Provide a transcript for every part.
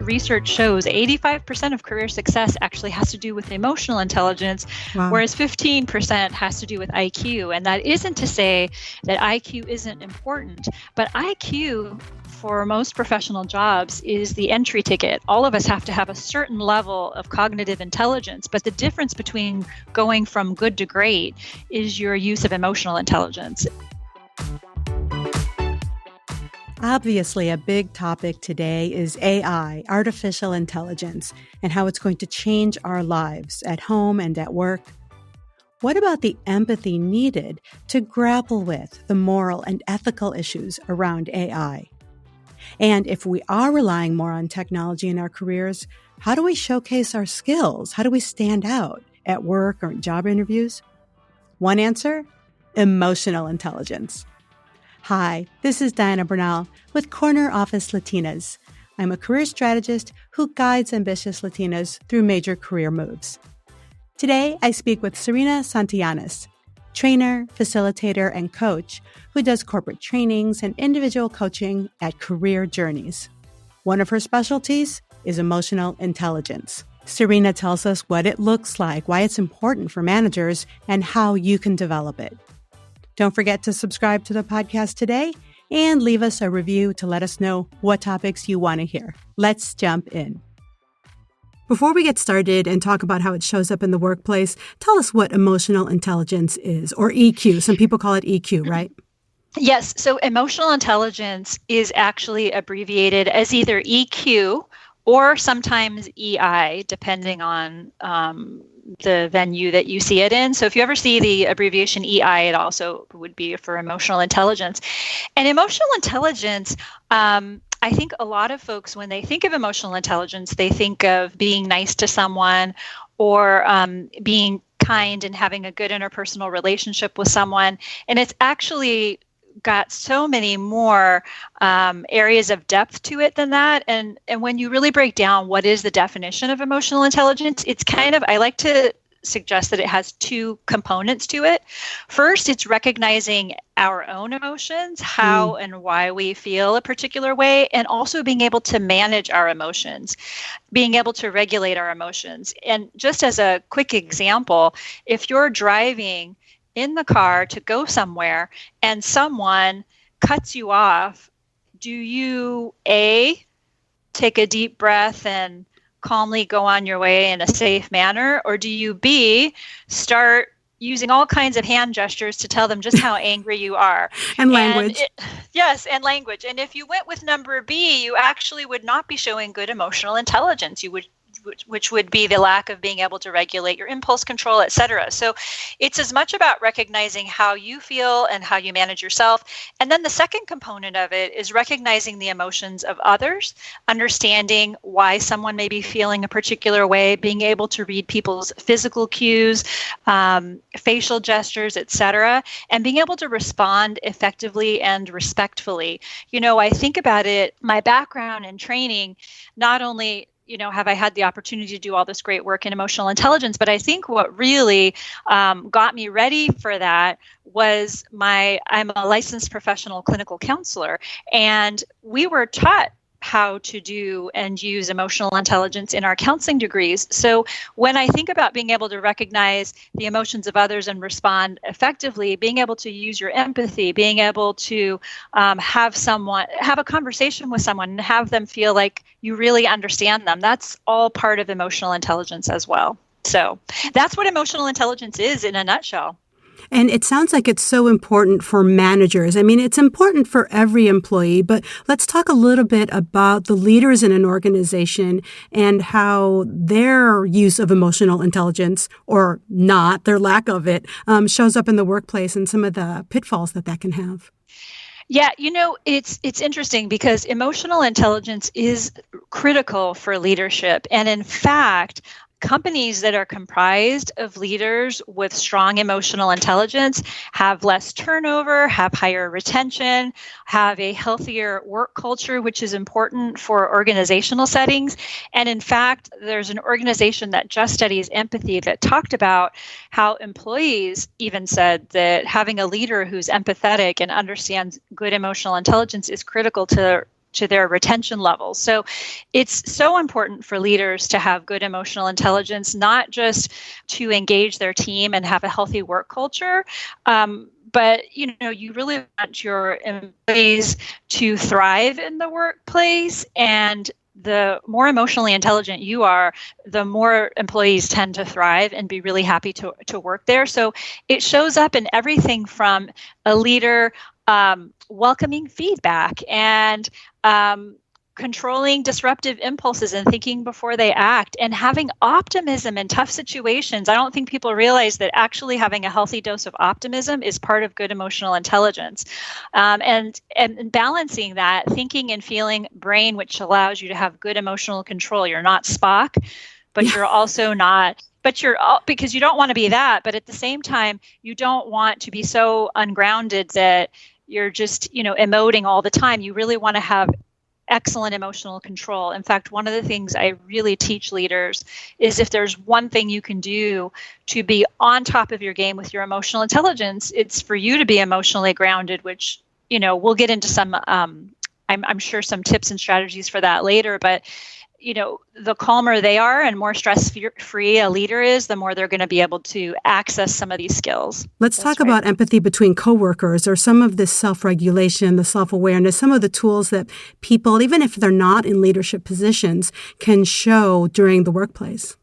Research shows 85% of career success actually has to do with emotional intelligence, Wow. whereas 15% has to do with IQ. And that isn't to say that IQ isn't important, but IQ for most professional jobs is the entry ticket. All of us have to have a certain level of cognitive intelligence, but the difference between going from good to great is your use of emotional intelligence. Obviously, a big topic today is AI, artificial intelligence, and how it's going to change our lives at home and at work. What about the empathy needed to grapple with the moral and ethical issues around AI? And if we are relying more on technology in our careers, how do we showcase our skills? How do we stand out at work or in job interviews? One answer: emotional intelligence. Hi, this is Diana Bernal with Corner Office Latinas. I'm a career strategist who guides ambitious Latinas through major career moves. Today, I speak with Serena Santillanes, trainer, facilitator, and coach who does corporate trainings and individual coaching at Career Journeys. One of her specialties is emotional intelligence. Serena tells us what it looks like, why it's important for managers, and how you can develop it. Don't forget to subscribe to the podcast today and leave us a review to let us know what topics you want to hear. Let's jump in. Before we get started and talk about how it shows up in the workplace, tell us what emotional intelligence is, or EQ. Some people call it EQ, right? Yes. So emotional intelligence is actually abbreviated as either EQ or sometimes EI, depending on the venue that you see it in. So if you ever see the abbreviation EI, it also would be for emotional intelligence. And emotional intelligence, I think a lot of folks, when they think of emotional intelligence, they think of being nice to someone or being kind and having a good interpersonal relationship with someone. And it's actually got so many more areas of depth to it than that. And when you really break down what is the definition of emotional intelligence, it's kind of, I like to suggest that it has two components to it. First, it's recognizing our own emotions, how and why we feel a particular way, and also being able to manage our emotions, being able to regulate our emotions. And just as a quick example, if you're driving in the car to go somewhere and someone cuts you off, do you A, take a deep breath and calmly go on your way in a safe manner, or do you B, start using all kinds of hand gestures to tell them just how angry you are? And language. Yes, and language. And if you went with number B, you actually would not be showing good emotional intelligence. You would, which would be the lack of being able to regulate your impulse control, et cetera. So it's as much about recognizing how you feel and how you manage yourself. And then the second component of it is recognizing the emotions of others, understanding why someone may be feeling a particular way, being able to read people's physical cues, facial gestures, et cetera, and being able to respond effectively and respectfully. You know, I think about it, my background and training, not only have I had the opportunity to do all this great work in emotional intelligence, but I think what really got me ready for that was I'm a licensed professional clinical counselor, and we were taught how to do and use emotional intelligence in our counseling degrees. So when I think about being able to recognize the emotions of others and respond effectively, being able to use your empathy, being able to have a conversation with someone and have them feel like you really understand them, that's all part of emotional intelligence as well. So that's what emotional intelligence is in a nutshell. And it sounds like it's so important for managers. I mean, it's important for every employee, but let's talk a little bit about the leaders in an organization and how their use of emotional intelligence, or not, their lack of it, shows up in the workplace and some of the pitfalls that can have. Yeah, it's interesting because emotional intelligence is critical for leadership. And in fact, companies that are comprised of leaders with strong emotional intelligence have less turnover, have higher retention, have a healthier work culture, which is important for organizational settings. And in fact, there's an organization that just studies empathy that talked about how employees even said that having a leader who's empathetic and understands good emotional intelligence is critical to their retention levels. So it's so important for leaders to have good emotional intelligence, not just to engage their team and have a healthy work culture, but you really want your employees to thrive in the workplace. And the more emotionally intelligent you are, the more employees tend to thrive and be really happy to work there. So it shows up in everything from a leader welcoming feedback and controlling disruptive impulses and thinking before they act and having optimism in tough situations. I don't think people realize that actually having a healthy dose of optimism is part of good emotional intelligence. And balancing that thinking and feeling brain, which allows you to have good emotional control. You're not Spock, but you're also not, because you don't want to be that. But at the same time, you don't want to be so ungrounded that you're just, emoting all the time. You really want to have excellent emotional control. In fact, one of the things I really teach leaders is if there's one thing you can do to be on top of your game with your emotional intelligence, it's for you to be emotionally grounded, which, we'll get into some, I'm sure some tips and strategies for that later, but the calmer they are and more stress-free a leader is, the more they're going to be able to access some of these skills. Let's talk about empathy between coworkers, or some of this self-regulation, the self-awareness, some of the tools that people, even if they're not in leadership positions, can show during the workplace.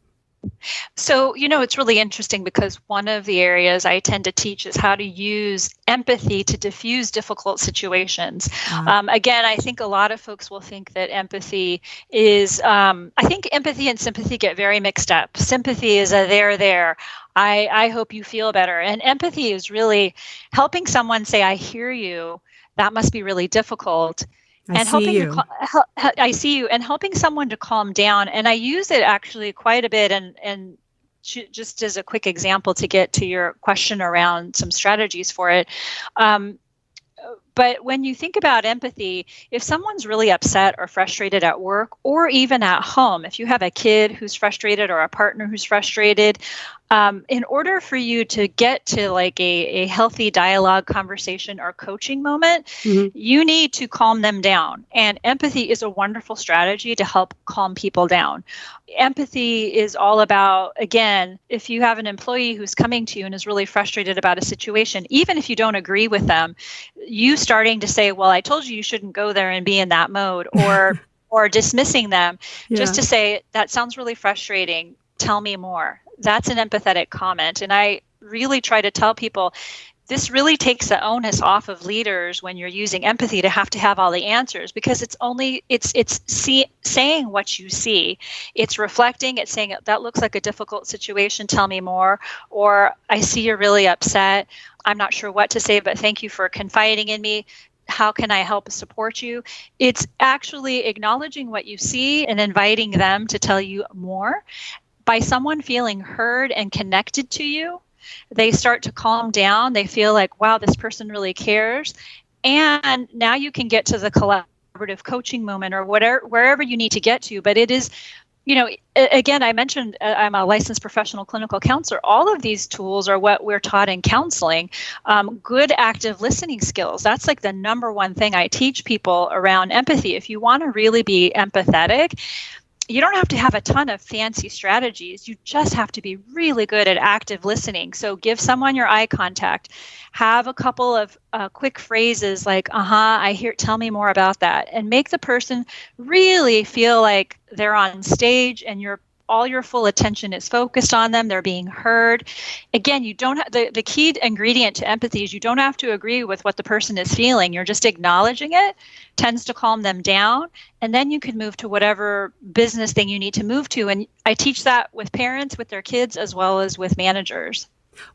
So, it's really interesting because one of the areas I tend to teach is how to use empathy to diffuse difficult situations. Again, I think a lot of folks will think that empathy is, I think empathy and sympathy get very mixed up. Sympathy is a there. I hope you feel better. And empathy is really helping someone say, I hear you. That must be really difficult. I see you, and helping someone to calm down. And I use it actually quite a bit. And just as a quick example to get to your question around some strategies for it. But when you think about empathy, if someone's really upset or frustrated at work or even at home, if you have a kid who's frustrated or a partner who's frustrated, in order for you to get to like a healthy dialogue, conversation, or coaching moment, you need to calm them down. And empathy is a wonderful strategy to help calm people down. Empathy is all about, again, if you have an employee who's coming to you and is really frustrated about a situation, even if you don't agree with them, you starting to say, well, I told you shouldn't go there and be in that mode, or dismissing them, just to say, that sounds really frustrating. Tell me more. That's an empathetic comment. And I really try to tell people, this really takes the onus off of leaders when you're using empathy to have all the answers, because it's saying what you see. It's reflecting, it's saying, that looks like a difficult situation, tell me more. Or, I see you're really upset. I'm not sure what to say, but thank you for confiding in me. How can I help support you? It's actually acknowledging what you see and inviting them to tell you more. By someone feeling heard and connected to you, they start to calm down. They feel like, wow, this person really cares. And now you can get to the collaborative coaching moment or wherever you need to get to. But it is, again, I mentioned I'm a licensed professional clinical counselor. All of these tools are what we're taught in counseling. Good active listening skills. That's like the number one thing I teach people around empathy. If you want to really be empathetic, you don't have to have a ton of fancy strategies. You just have to be really good at active listening. So give someone your eye contact. Have a couple of quick phrases like, I hear, tell me more about that. And make the person really feel like they're on stage and all your full attention is focused on them. They're being heard. Again, you don't have the key ingredient to empathy is you don't have to agree with what the person is feeling. You're just acknowledging it, tends to calm them down. And then you can move to whatever business thing you need to move to. And I teach that with parents, with their kids, as well as with managers.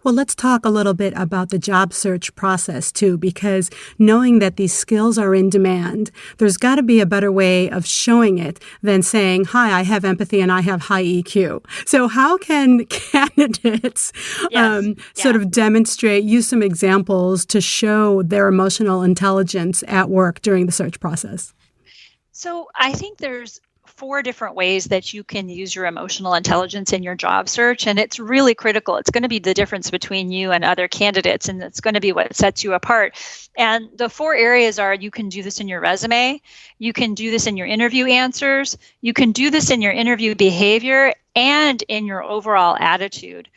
Well, let's talk a little bit about the job search process too, because knowing that these skills are in demand, there's got to be a better way of showing it than saying, hi, I have empathy and I have high EQ. So how can candidates Yes. sort Yeah. of demonstrate, use some examples to show their emotional intelligence at work during the search process? So I think there's four different ways that you can use your emotional intelligence in your job search. And it's really critical. It's going to be the difference between you and other candidates, and it's going to be what sets you apart. And the four areas are: you can do this in your resume, you can do this in your interview answers, you can do this in your interview behavior, and in your overall attitude.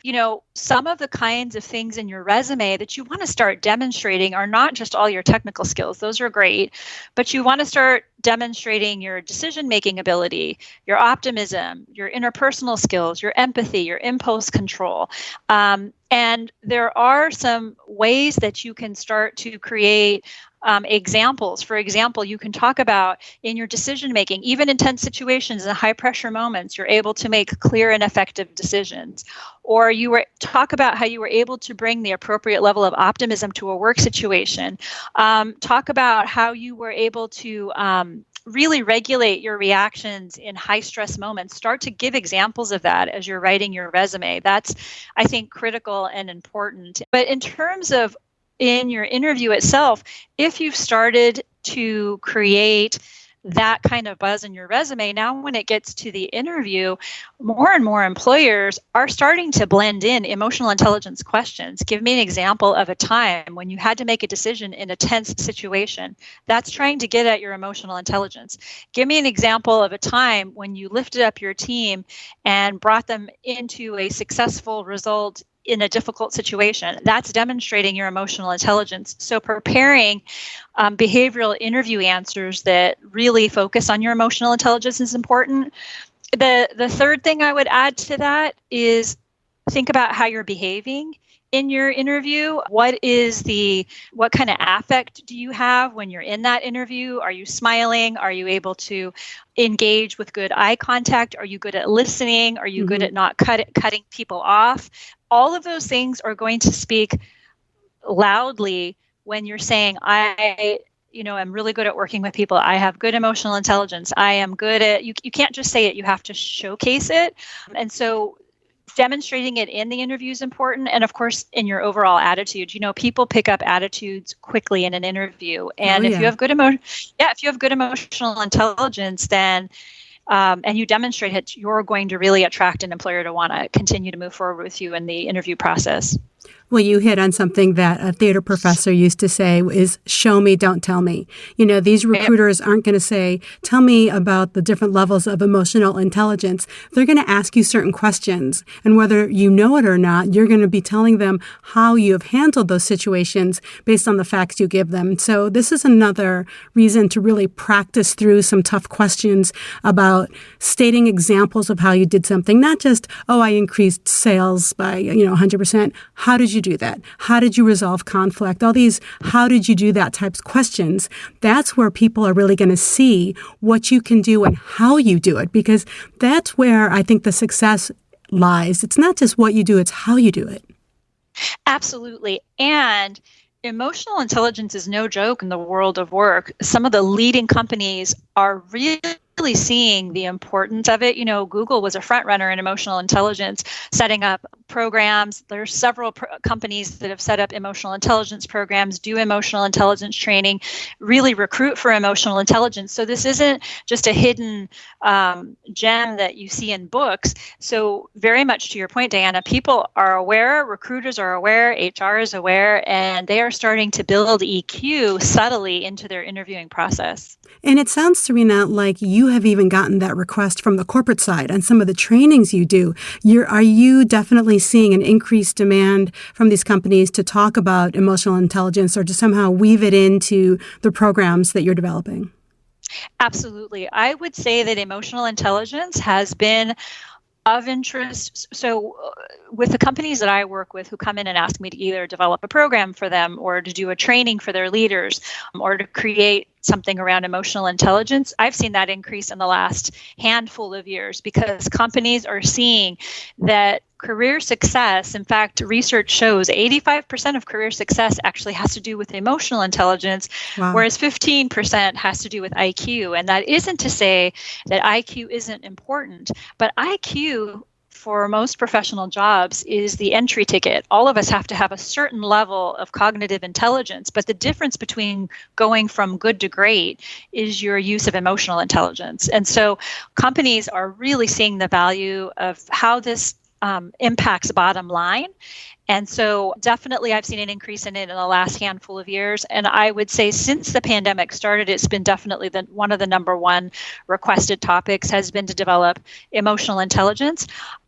Some of the kinds of things in your resume that you want to start demonstrating are not just all your technical skills. Those are great, but you want to start demonstrating your decision-making ability, your optimism, your interpersonal skills, your empathy, your impulse control. And there are some ways that you can start to create examples. For example, you can talk about in your decision making, even in tense situations and high pressure moments, you're able to make clear and effective decisions. Or talk about how you were able to bring the appropriate level of optimism to a work situation. Talk about how you were able to really regulate your reactions in high stress moments. Start to give examples of that as you're writing your resume. That's, I think, critical and important. But in terms of in your interview itself, if you've started to create that kind of buzz in your resume, now when it gets to the interview, more and more employers are starting to blend in emotional intelligence questions. Give me an example of a time when you had to make a decision in a tense situation. That's trying to get at your emotional intelligence. Give me an example of a time when you lifted up your team and brought them into a successful result in a difficult situation. That's demonstrating your emotional intelligence. So preparing behavioral interview answers that really focus on your emotional intelligence is important. The third thing I would add to that is think about how you're behaving in your interview. What kind of affect do you have when you're in that interview? Are you smiling? Are you able to engage with good eye contact? Are you good at listening? Are you good at not cutting people off? All of those things are going to speak loudly when you're saying, I'm really good at working with people. I have good emotional intelligence. I am good at, you can't just say it, you have to showcase it. And so demonstrating it in the interview is important. And of course, in your overall attitude, people pick up attitudes quickly in an interview. And if you have good emotional intelligence, then and you demonstrate it, you're going to really attract an employer to want to continue to move forward with you in the interview process. Well, you hit on something that a theater professor used to say is show me, don't tell me. These recruiters aren't going to say, tell me about the different levels of emotional intelligence. They're going to ask you certain questions. And whether you know it or not, you're going to be telling them how you have handled those situations based on the facts you give them. So this is another reason to really practice through some tough questions about stating examples of how you did something, not just, I increased sales by, 100%. How did you do that? How did you resolve conflict? All these how did you do that types of questions. That's where people are really going to see what you can do and how you do it, because that's where I think the success lies. It's not just what you do, it's how you do it. Absolutely. And emotional intelligence is no joke in the world of work. Some of the leading companies are really seeing the importance of it. Google was a front runner in emotional intelligence, setting up programs. There's several companies that have set up emotional intelligence programs, do emotional intelligence training, really recruit for emotional intelligence. So this isn't just a hidden gem that you see in books. So very much to your point, Diana, people are aware, recruiters are aware, HR is aware, and they are starting to build EQ subtly into their interviewing process. And it sounds, Serena, like you have even gotten that request from the corporate side on some of the trainings you do. Are you definitely seeing an increased demand from these companies to talk about emotional intelligence or to somehow weave it into the programs that you're developing? Absolutely. I would say that emotional intelligence has been of interest. So with the companies that I work with who come in and ask me to either develop a program for them or to do a training for their leaders or to create something around emotional intelligence, I've seen that increase in the last handful of years because companies are seeing that career success, in fact, research shows 85% of career success actually has to do with emotional intelligence, Wow. whereas 15% has to do with IQ. And that isn't to say that IQ isn't important, but IQ for most professional jobs is the entry ticket. All of us have to have a certain level of cognitive intelligence, but the difference between going from good to great is your use of emotional intelligence. And so companies are really seeing the value of how this impacts bottom line. And so definitely I've seen an increase in it in the last handful of years. And I would say since the pandemic started, it's been definitely one of the number one requested topics has been to develop emotional intelligence.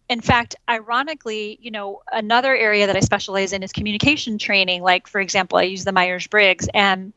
In fact, ironically, another area that I specialize in is communication training. Like, for example, I use the Myers-Briggs. And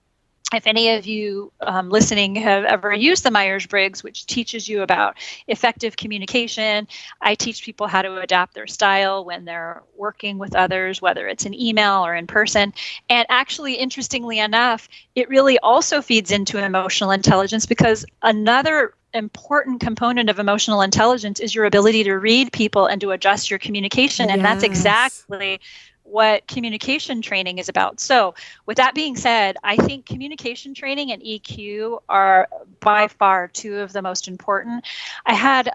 if any of you listening have ever used the Myers-Briggs, which teaches you about effective communication, I teach people how to adapt their style when they're working with others, whether it's an email or in person. And actually, interestingly enough, it really also feeds into emotional intelligence because another important component of emotional intelligence is your ability to read people and to adjust your communication. And that's exactly what communication training is about. So with that being said, I think communication training and EQ are by far two of the most important. I had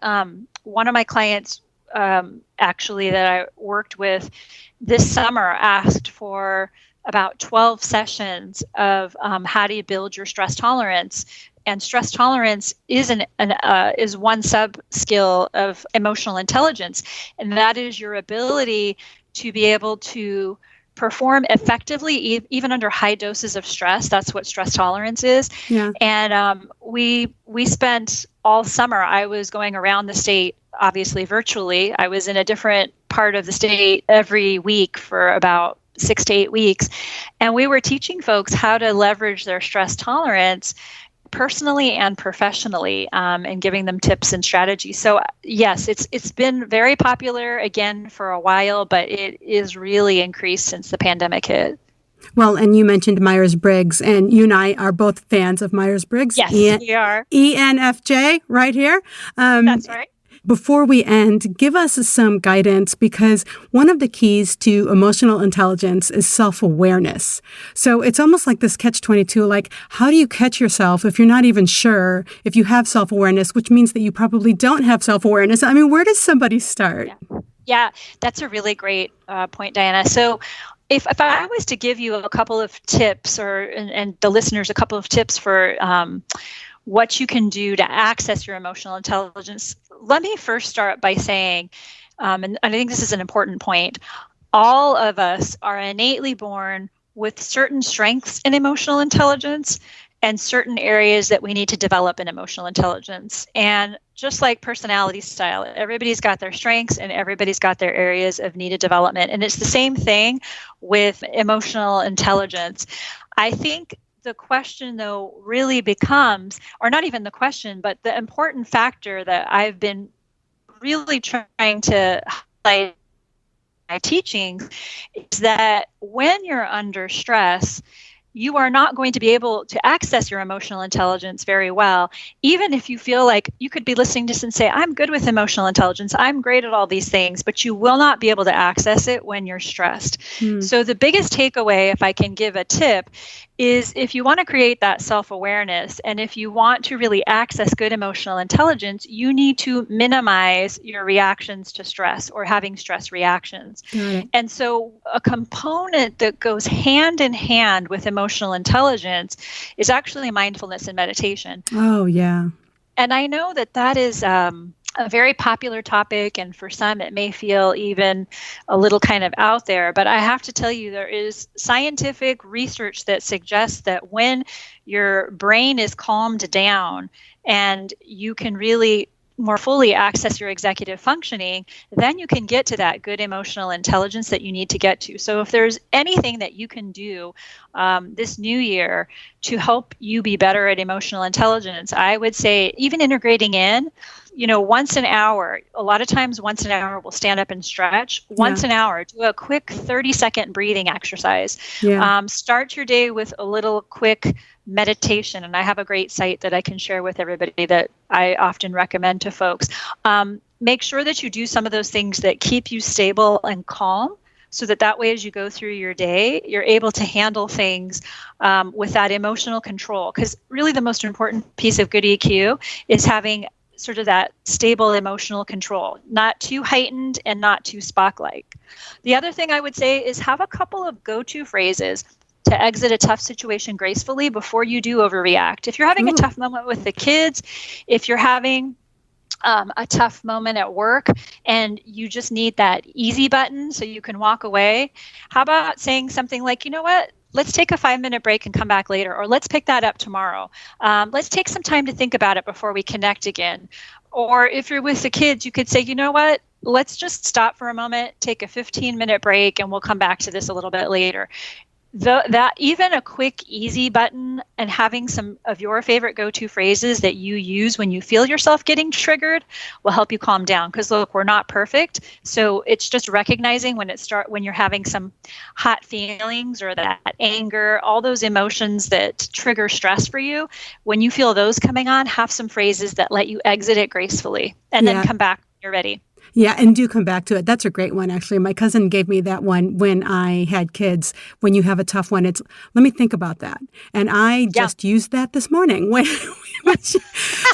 one of my clients actually that I worked with this summer asked for about 12 sessions of how do you build your stress tolerance. And stress tolerance is is one sub skill of emotional intelligence, and that is your ability to be able to perform effectively even under high doses of stress. That's what stress tolerance is. Yeah. And we spent all summer. I was going around the state, obviously virtually. I was in a different part of the state every week for about 6 to 8 weeks, and we were teaching folks how to leverage their stress tolerance personally and professionally, and giving them tips and strategies. So yes, it's been very popular again for a while, but it is really increased since the pandemic hit. Well, and you mentioned Myers-Briggs, and you and I are both fans of Myers-Briggs. Yes, we are. ENFJ right here. That's right. Before we end, give us some guidance because one of the keys to emotional intelligence is self-awareness. So it's almost like this catch-22, like how do you catch yourself if you're not even sure if you have self-awareness, which means that you probably don't have self-awareness. I mean, where does somebody start? Yeah, that's a really great point, Diana. So if I was to give you a couple of tips and the listeners a couple of tips for what you can do to access your emotional intelligence, let me first start by saying, and I think this is an important point, all of us are innately born with certain strengths in emotional intelligence and certain areas that we need to develop in emotional intelligence. And just like personality style, everybody's got their strengths and everybody's got their areas of needed development. And it's the same thing with emotional intelligence. I think the question, though, really becomes, or not even the question, but the important factor that I've been really trying to highlight in my teachings is that when you're under stress, you are not going to be able to access your emotional intelligence very well, even if you feel like you could be listening to this and say, I'm good with emotional intelligence, I'm great at all these things, but you will not be able to access it when you're stressed. So the biggest takeaway, if I can give a tip, is if you want to create that self-awareness and if you want to really access good emotional intelligence, you need to minimize your reactions to stress or having stress reactions. And so a component that goes hand in hand with emotional intelligence is actually mindfulness and meditation. Oh, yeah. And I know that is a very popular topic, and for some it may feel even a little kind of out there, but I have to tell you there is scientific research that suggests that when your brain is calmed down and you can really more fully access your executive functioning, then you can get to that good emotional intelligence that you need to get to. So if there's anything that you can do this new year to help you be better at emotional intelligence, I would say even integrating in once an hour, a lot of times once an hour we'll stand up and stretch. Once an hour, do a quick 30-second breathing exercise. Start your day with a little quick meditation. And I have a great site that I can share with everybody that I often recommend to folks. Make sure that you do some of those things that keep you stable and calm, so that way as you go through your day, you're able to handle things with that emotional control. Because really the most important piece of good EQ is having sort of that stable emotional control, not too heightened and not too Spock-like. The other thing I would say is have a couple of go-to phrases to exit a tough situation gracefully before you do overreact. If you're having a tough moment with the kids, if you're having a tough moment at work and you just need that easy button so you can walk away, how about saying something like, you know what, let's take a 5-minute break and come back later, or let's pick that up tomorrow. Let's take some time to think about it before we connect again. Or if you're with the kids, you could say, you know what, let's just stop for a moment, take a 15-minute break, and we'll come back to this a little bit later. That even a quick, easy button and having some of your favorite go-to phrases that you use when you feel yourself getting triggered will help you calm down. Because look, we're not perfect, so it's just recognizing when you're having some hot feelings or that anger, all those emotions that trigger stress for you. When you feel those coming on, have some phrases that let you exit it gracefully, and then come back when you're ready. Yeah, and do come back to it. That's a great one, actually. My cousin gave me that one when I had kids. When you have a tough one, it's, let me think about that. And I just used that this morning when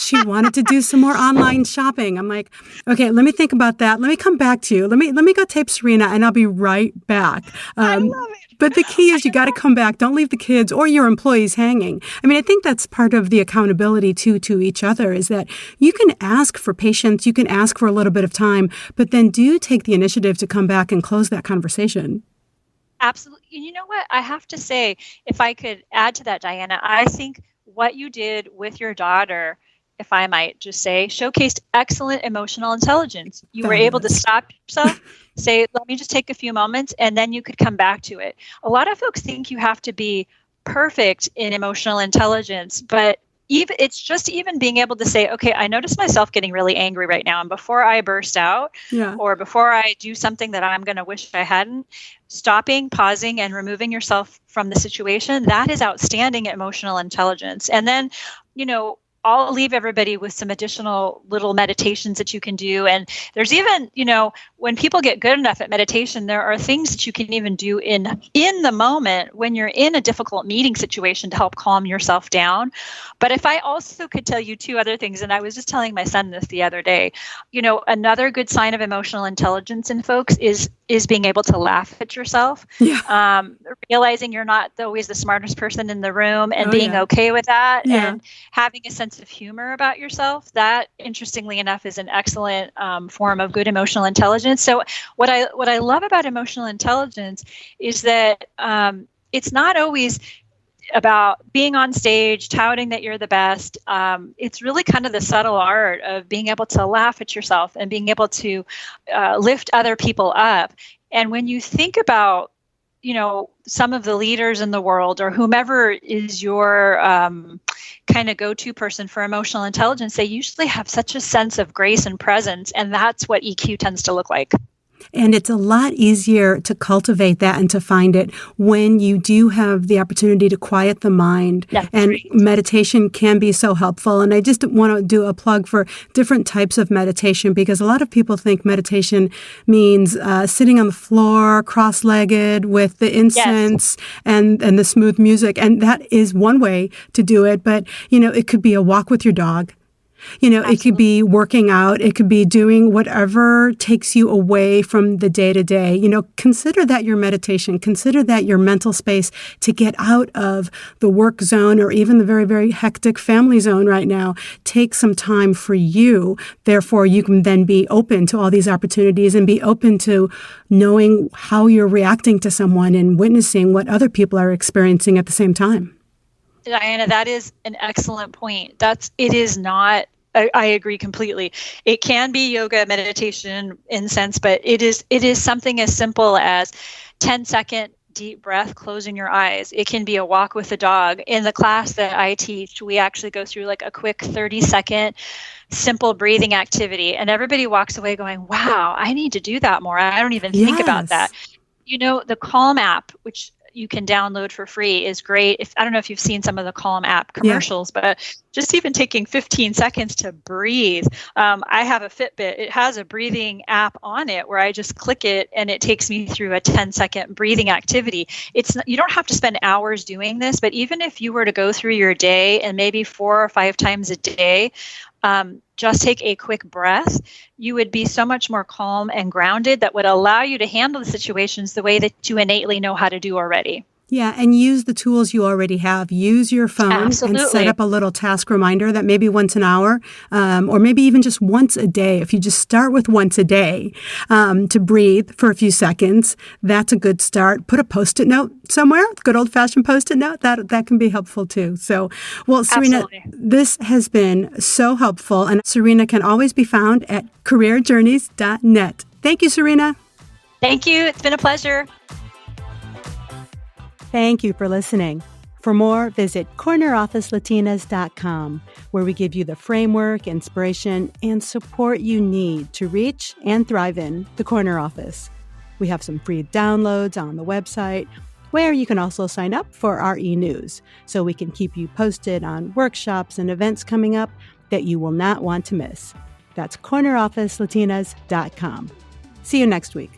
she wanted to do some more online shopping. I'm like, okay, let me think about that. Let me come back to you. Let me go tape Serena, and I'll be right back. I love it. But the key is you got to come back. Don't leave the kids or your employees hanging. I mean, I think that's part of the accountability to each other, is that you can ask for patience, you can ask for a little bit of time, but then do take the initiative to come back and close that conversation. Absolutely. And you know what? I have to say, if I could add to that, Diana, I think what you did with your daughter, if I might just say, showcased excellent emotional intelligence. You were able to stop yourself, say, let me just take a few moments, and then you could come back to it. A lot of folks think you have to be perfect in emotional intelligence, but it's just even being able to say, okay, I notice myself getting really angry right now. And before I burst out or before I do something that I'm going to wish I hadn't, stopping, pausing, and removing yourself from the situation, that is outstanding emotional intelligence. And then, I'll leave everybody with some additional little meditations that you can do. And there's even, when people get good enough at meditation, there are things that you can even do in the moment when you're in a difficult meeting situation to help calm yourself down. But if I also could tell you 2 other things, and I was just telling my son this the other day, another good sign of emotional intelligence in folks is being able to laugh at yourself, realizing you're not always the smartest person in the room, and being okay with that, and having a sense of humor about yourself. That, interestingly enough, is an excellent form of good emotional intelligence. So what I love about emotional intelligence is that it's not always about being on stage, touting that you're the best. It's really kind of the subtle art of being able to laugh at yourself and being able to lift other people up. And when you think about, some of the leaders in the world, or whomever is your kind of go-to person for emotional intelligence, they usually have such a sense of grace and presence. And that's what EQ tends to look like. And it's a lot easier to cultivate that and to find it when you do have the opportunity to quiet the mind. And meditation can be so helpful. And I just want to do a plug for different types of meditation, because a lot of people think meditation means sitting on the floor, cross-legged with the incense and the smooth music. And that is one way to do it. But, it could be a walk with your dog. It could be working out. It could be doing whatever takes you away from the day-to-day. Consider that your meditation. Consider that your mental space to get out of the work zone, or even the very, very hectic family zone right now. Take some time for you. Therefore, you can then be open to all these opportunities and be open to knowing how you're reacting to someone and witnessing what other people are experiencing at the same time. Diana, that is an excellent point. It is not, I agree completely. It can be yoga, meditation, incense, but it is something as simple as 10-second deep breath, closing your eyes. It can be a walk with the dog. In the class that I teach, we actually go through like a quick 30-second simple breathing activity, and everybody walks away going, wow, I need to do that more. I don't even think about that. Yes. The Calm app, which you can download for free, is great. I don't know if you've seen some of the Calm app commercials, but just even taking 15 seconds to breathe. I have a Fitbit. It has a breathing app on it where I just click it and it takes me through a 10-second breathing activity. You don't have to spend hours doing this, but even if you were to go through your day and maybe 4 or 5 times a day, just take a quick breath, you would be so much more calm and grounded that would allow you to handle the situations the way that you innately know how to do already. Yeah, and use the tools you already have. Use your phone and set up a little task reminder that maybe once an hour, or maybe even just once a day. If you just start with once a day to breathe for a few seconds, that's a good start. Put a Post-it note somewhere, good old-fashioned Post-it note. That can be helpful too. So, well, Serena, Absolutely. This has been so helpful. And Serena can always be found at careerjourneys.net. Thank you, Serena. Thank you. It's been a pleasure. Thank you for listening. For more, visit cornerofficelatinas.com, where we give you the framework, inspiration, and support you need to reach and thrive in the corner office. We have some free downloads on the website, where you can also sign up for our e-news, so we can keep you posted on workshops and events coming up that you will not want to miss. That's cornerofficelatinas.com. See you next week.